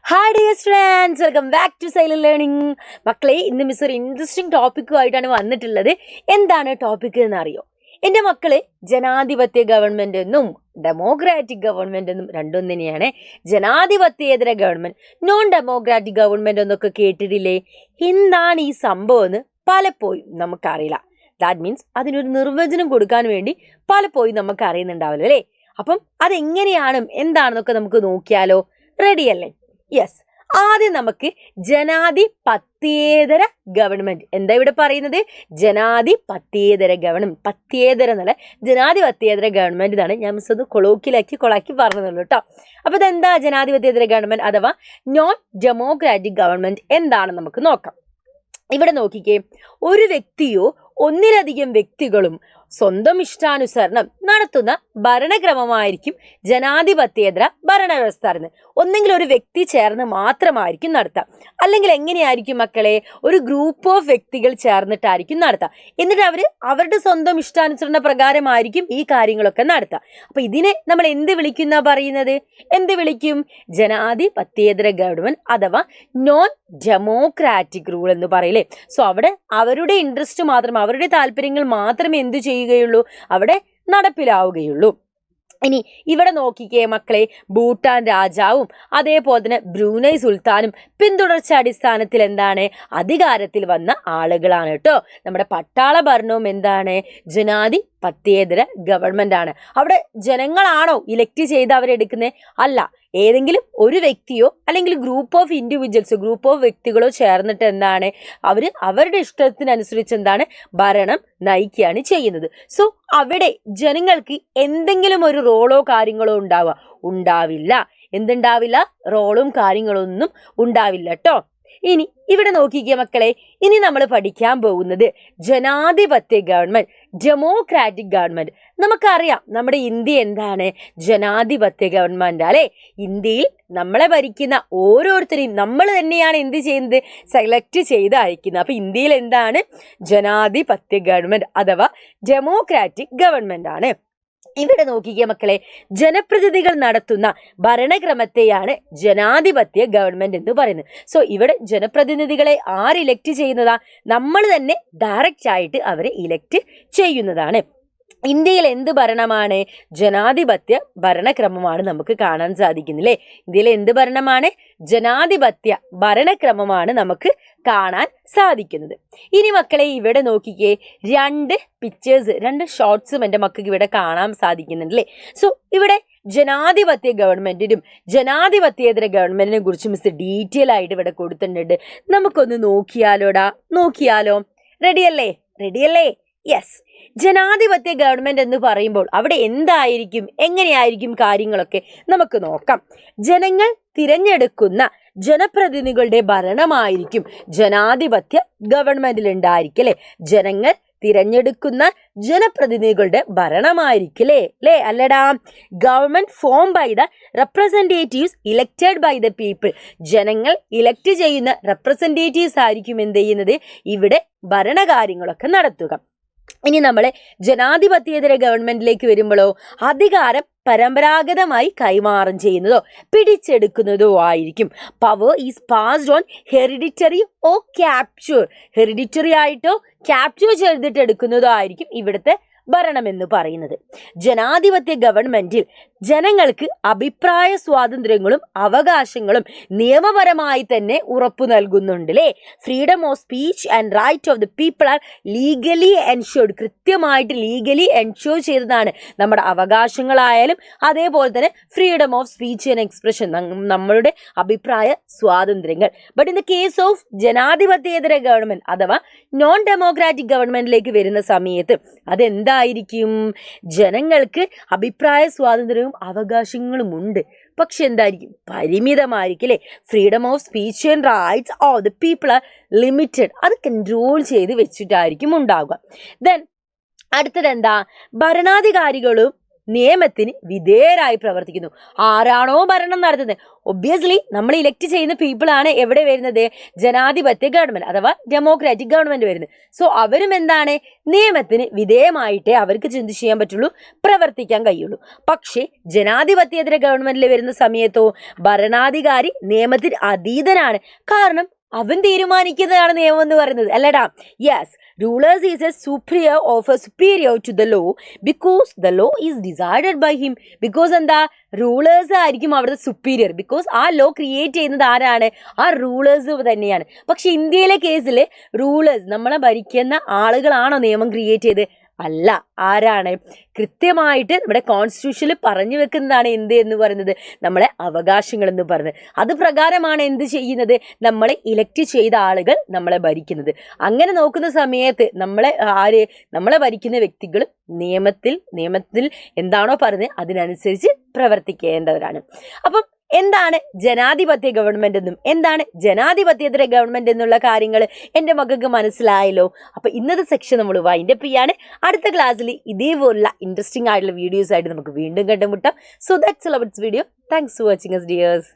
Hi dear students, welcome back to silent learning. മക്കളെ, ഇന്ന് miss ഒരു ഇൻട്രസ്റ്റിംഗ് ടോപ്പിക്കുമായിട്ടാണ് വന്നിട്ടുള്ളത്. എന്താണ് ടോപ്പിക് എന്നറിയോ? എൻ്റെ മക്കള് ജനാധിപത്യ ഗവൺമെന്റ് എന്നും ഡെമോക്രാറ്റിക് ഗവൺമെന്റ് എന്നും രണ്ടും തന്നെയാണ്. ജനാധിപത്യേതര ഗവൺമെന്റ്, നോൺ ഡെമോക്രാറ്റിക് ഗവൺമെന്റ് എന്നൊക്കെ കേട്ടിട്ടില്ലേ? എന്താണ് ഈ സംഭവം എന്ന് പലപ്പോഴും നമുക്കറിയില്ല. ദാറ്റ് മീൻസ് അതിനൊരു നിർവചനം കൊടുക്കാൻ വേണ്ടി പലപ്പോഴും നമുക്ക് അറിയുന്നുണ്ടാവില്ല അല്ലേ? അപ്പം അതെങ്ങനെയാണ് എന്താണെന്നൊക്കെ നമുക്ക് നോക്കിയാലോ? റെഡിയല്ലേ? യെസ്. ആദ്യം നമുക്ക് ജനാധിപത്യേതര ഗവൺമെന്റ് എന്താ ഇവിടെ പറയുന്നത്? ജനാധിപത്യേതര ഗവൺമെന്റ്, പത്യേതര എന്നല്ല, ജനാധിപത്യേതര ഗവൺമെന്റ് എന്നാണ് ഞാൻ മിസ് ഒന്ന് കൊളാക്കി പറഞ്ഞതുള്ളൂ കേട്ടോ. അപ്പൊ ഇതെന്താ ജനാധിപത്യേതര ഗവൺമെന്റ് അഥവാ നോൺ ഡെമോക്രാറ്റിക് ഗവൺമെന്റ് എന്താണെന്ന് നമുക്ക് നോക്കാം. ഇവിടെ നോക്കിക്കേ, ഒരു വ്യക്തിയോ ഒന്നിലധികം വ്യക്തികളും സ്വന്തം ഇഷ്ടാനുസരണം നടത്തുന്ന ഭരണക്രമമായിരിക്കും ജനാധിപത്യേതര ഭരണവ്യവസ്ഥ. ഒന്നെങ്കിൽ ഒരു വ്യക്തി ചേർന്ന് മാത്രമായിരിക്കും നടത്തുക, അല്ലെങ്കിൽ എങ്ങനെയായിരിക്കും മക്കളെ? ഒരു ഗ്രൂപ്പ് ഓഫ് വ്യക്തികൾ ചേർന്നിട്ടായിരിക്കും നടത്തുക. എന്നിട്ട് അവരുടെ സ്വന്തം ഇഷ്ടാനുസരണ പ്രകാരമായിരിക്കും ഈ കാര്യങ്ങളൊക്കെ നടത്തുക. അപ്പൊ ഇതിനെ നമ്മൾ എന്ത് വിളിക്കുന്ന പറയുന്നത്? എന്ത് വിളിക്കും? ജനാധിപത്യേതര ഗവൺമെന്റ് അഥവാ നോൺ ഡെമോക്രാറ്റിക് റൂൾ എന്ന് പറയില്ലേ? സോ അവിടെ അവരുടെ ഇൻട്രസ്റ്റ് മാത്രം, അവരുടെ താല്പര്യങ്ങൾ മാത്രമേ എന്ത് ചെയ്യുകയുള്ളൂ? അവിടെ നടപ്പിലാവുകയുള്ളൂ. ഇനി ഇവിടെ നോക്കിക്കേ മക്കളെ, ഭൂട്ടാൻ രാജാവും അതേപോലെ തന്നെ ബ്രൂനൈ സുൽത്താനും പിന്തുടർച്ചാടിസ്ഥാനത്തിൽ എന്താണ് അധികാരത്തിൽ വന്ന ആളുകളാണ് കേട്ടോ. നമ്മുടെ പട്ടാള ഭരണവും എന്താണ്? ജനാധിപത്യേതര ഗവൺമെന്റ് ആണ്. അവിടെ ജനങ്ങളാണോ ഇലക്ട് ചെയ്ത് അവരെടുക്കുന്നത്? അല്ല, ഏതെങ്കിലും ഒരു വ്യക്തിയോ അല്ലെങ്കിൽ ഗ്രൂപ്പ് ഓഫ് ഇൻഡിവിജ്വൽസോ ഗ്രൂപ്പ് ഓഫ് വ്യക്തികളോ ചേർന്നിട്ട് എന്താണ് അവരുടെ ഇഷ്ടത്തിനനുസരിച്ച് എന്താണ് ഭരണം നയിക്കുകയാണ് ചെയ്യുന്നത്. സോ അവിടെ ജനങ്ങൾക്ക് എന്തെങ്കിലും ഒരു റോളോ കാര്യങ്ങളോ ഉണ്ടാവില്ല. എന്തുണ്ടാവില്ല? റോളും കാര്യങ്ങളൊന്നും ഉണ്ടാവില്ല കേട്ടോ. ഇനി ഇവിടെ നോക്കിക്കേ മക്കളെ, ഇനി നമ്മൾ പഠിക്കാൻ പോകുന്നത് ജനാധിപത്യ ഗവൺമെന്റ്, ഡെമോക്രാറ്റിക് ഗവൺമെന്റ്. നമുക്കറിയാം നമ്മുടെ ഇന്ത്യ എന്താണ്? ജനാധിപത്യ ഗവൺമെന്റ് അല്ലെ? ഇന്ത്യയിൽ നമ്മളെ ഭരിക്കുന്ന ഓരോരുത്തരെയും നമ്മൾ തന്നെയാണ് എന്ത് ചെയ്യുന്നത്? സെലക്ട് ചെയ്ത് അയക്കുന്നത്. അപ്പൊ ഇന്ത്യയിൽ എന്താണ്? ജനാധിപത്യ ഗവൺമെന്റ് അഥവാ ഡെമോക്രാറ്റിക് ഗവൺമെന്റ് ആണ്. ഇവിടെ നോക്കിക്കേ മക്കളെ, ജനപ്രതിനിധികൾ നടത്തുന്ന ഭരണക്രമത്തെയാണ് ജനാധിപത്യ ഗവൺമെന്റ് എന്ന് പറയുന്നത്. സോ ഇവിടെ ജനപ്രതിനിധികളെ ആര് ഇലക്ട് ചെയ്യുന്നതാ? നമ്മൾ തന്നെ ഡയറക്റ്റ് ആയിട്ട് അവരെ ഇലക്ട് ചെയ്യുന്നതാണ്. ഇന്ത്യയിൽ എന്ത് ഭരണമാണ്? ജനാധിപത്യ ഭരണക്രമമാണ് നമുക്ക് കാണാൻ സാധിക്കുന്നില്ലേ? ഇന്ത്യയിൽ എന്ത് ഭരണമാണ്? ജനാധിപത്യ ഭരണക്രമമാണ് നമുക്ക് കാണാൻ സാധിക്കുന്നത്. ഇനി മക്കളെ ഇവിടെ നോക്കിക്കേ, രണ്ട് ഷോർട്സും എൻ്റെ മക്കൾക്ക് ഇവിടെ കാണാൻ സാധിക്കുന്നുണ്ടല്ലേ? സോ ഇവിടെ ജനാധിപത്യ ഗവൺമെന്റിനും ജനാധിപത്യേതര ഗവൺമെന്റിനെ കുറിച്ച് മിസ് ഡീറ്റെയിൽ ആയിട്ട് ഇവിടെ കൊടുത്തിട്ടുണ്ട്. നമുക്കൊന്ന് നോക്കിയാലോ? റെഡിയല്ലേ? യെസ്. ജനാധിപത്യ ഗവൺമെന്റ് എന്ന് പറയുമ്പോൾ അവിടെ എന്തായിരിക്കും, എങ്ങനെയായിരിക്കും കാര്യങ്ങളൊക്കെ നമുക്ക് നോക്കാം. ജനങ്ങൾ തിരഞ്ഞെടുക്കുന്ന ജനപ്രതിനിധികളുടെ ഭരണമായിരിക്കും ജനാധിപത്യ ഗവൺമെന്റിൽ ഉണ്ടായിരിക്കല്ലേ? ജനങ്ങൾ തിരഞ്ഞെടുക്കുന്ന ജനപ്രതിനിധികളുടെ ഭരണമായിരിക്കല്ലേ? അല്ലടാ? Government form by the representatives elected by the people. ജനങ്ങൾ ഇലക്ട് ചെയ്യുന്ന റെപ്രസെന്റേറ്റീവ്സ് ആയിരിക്കും എന്ത് ചെയ്യുന്നത്? ഇവിടെ ഭരണകാര്യങ്ങളൊക്കെ നടത്തുക. ഇനി നമ്മളെ ജനാധിപത്യേതര ഗവൺമെന്റിലേക്ക് വരുമ്പോഴോ, അധികാരം പരമ്പരാഗതമായി കൈമാറും ചെയ്യുന്നതോ പിടിച്ചെടുക്കുന്നതോ ആയിരിക്കും. Power is passed on hereditary or capture. Hereditary ആയിട്ടോ ക്യാപ്ചർ ചെയ്തിട്ട് എടുക്കുന്നതോ ആയിരിക്കും ഇവിടുത്തെ ഭരണം എന്ന് പറയുന്നത്. ജനാധിപത്യ ഗവൺമെന്റിൽ ജനങ്ങൾക്ക് അഭിപ്രായ സ്വാതന്ത്ര്യങ്ങളും അവകാശങ്ങളും നിയമപരമായി തന്നെ ഉറപ്പു നൽകുന്നുണ്ട് അല്ലേ? Freedom of speech and right of the people are legally ensured. കൃത്യമായിട്ട് ലീഗലി എൻഷ്യൂർ ചെയ്തതാണ് നമ്മുടെ അവകാശങ്ങളായാലും അതേപോലെ തന്നെ freedom of speech and expression, നമ്മളുടെ അഭിപ്രായ സ്വാതന്ത്ര്യങ്ങൾ. But in the case of ജനാധിപത്യേതര ഗവൺമെന്റ് അഥവാ നോൺ ഡെമോക്രാറ്റിക് ഗവൺമെന്റിലേക്ക് വരുന്ന സമയത്ത് അതെന്തായിരിക്കും? ജനങ്ങൾക്ക് അഭിപ്രായ സ്വാതന്ത്ര്യവും അവകാശങ്ങളും ഉണ്ട്, പക്ഷെ എന്തായിരിക്കും? പരിമിതമായിരിക്കും അല്ലേ? Freedom of speech and rights of the people R limited. അത് കൺട്രോൾ ചെയ്ത് വെച്ചിട്ടായിരിക്കും ഉണ്ടാവുക. ദെൻ അടുത്തത് എന്താ? ഭരണാധികാരികളും നിയമത്തിന് വിധേയരായി പ്രവർത്തിക്കുന്നു. ആരാണോ ഭരണം നടത്തുന്നത്, ഒബ്വിയസ്ലി നമ്മൾ ഇലക്ട് ചെയ്യുന്ന പീപ്പിൾ ആണ് എവിടെ വരുന്നത്, ജനാധിപത്യ ഗവൺമെന്റ് അഥവാ ഡെമോക്രാറ്റിക് ഗവൺമെന്റ് വരുന്നത്. സോ അവരും എന്താണ്, നിയമത്തിന് വിധേയമായിട്ടേ അവർക്ക് ചിന്ത ചെയ്യാൻ പറ്റുള്ളൂ, പ്രവർത്തിക്കാൻ കഴിയുള്ളൂ. പക്ഷേ ജനാധിപത്യേതര ഗവൺമെന്റിൽ വരുന്ന സമയത്തോ ഭരണാധികാരി നിയമത്തിന് അതീതനാണ്. കാരണം അവൻ തീരുമാനിക്കുന്നതാണ് നിയമം എന്ന് പറയുന്നത്, അല്ലടാ. Yes, rulers is A superior to the law because the law is decided by him. Because എന്താ, റൂളേഴ്സ് ആയിരിക്കും അവിടുത്തെ സുപ്പീരിയർ. ബിക്കോസ് ആ ലോ ക്രിയേറ്റ് ചെയ്യുന്നത് ആരാണ്, ആ റൂളേഴ്സ് തന്നെയാണ്. പക്ഷെ ഇന്ത്യയിലെ കേസിൽ റൂളേഴ്സ്, നമ്മളെ ഭരിക്കുന്ന ആളുകളാണോ നിയമം ക്രിയേറ്റ് ചെയ്ത്? അല്ല. ആരാണ്? കൃത്യമായിട്ട് നമ്മുടെ കോൺസ്റ്റിറ്റ്യൂഷനിൽ പറഞ്ഞു വെക്കുന്നതാണ് എന്ത് എന്ന് പറയുന്നത്, നമ്മളെ അവകാശങ്ങൾ എന്ന് പറയുന്നത്. അത് പ്രകാരമാണ് എന്ത് ചെയ്യുന്നത്, നമ്മളെ ഇലക്ട് ചെയ്ത ആളുകൾ നമ്മളെ ഭരിക്കുന്നത്. അങ്ങനെ നോക്കുന്ന സമയത്ത് നമ്മളെ ഭരിക്കുന്ന വ്യക്തികൾ നിയമത്തിൽ എന്താണോ പറയുന്നത് അതിനനുസരിച്ച് പ്രവർത്തിക്കേണ്ടവരാണ്. അപ്പം എന്താണ് ജനാധിപത്യ ഗവൺമെന്റ് എന്നും എന്താണ് ജനാധിപത്യേതര ഗവൺമെന്റ് എന്നുള്ള കാര്യങ്ങൾ എൻ്റെ മക്കൾക്ക് മനസ്സിലായല്ലോ. അപ്പോൾ ഇന്നത്തെ സെക്ഷൻ നമ്മൾ വൈൻഡപ്പ് ചെയ്യാണ്. അടുത്ത ക്ലാസ്സിൽ ഇതേപോലുള്ള ഇൻട്രസ്റ്റിംഗ് ആയിട്ടുള്ള വീഡിയോസ് ആയിട്ട് നമുക്ക് വീണ്ടും കണ്ടുമുട്ടാം. So that's all about this video. Thanks for watching us, dears.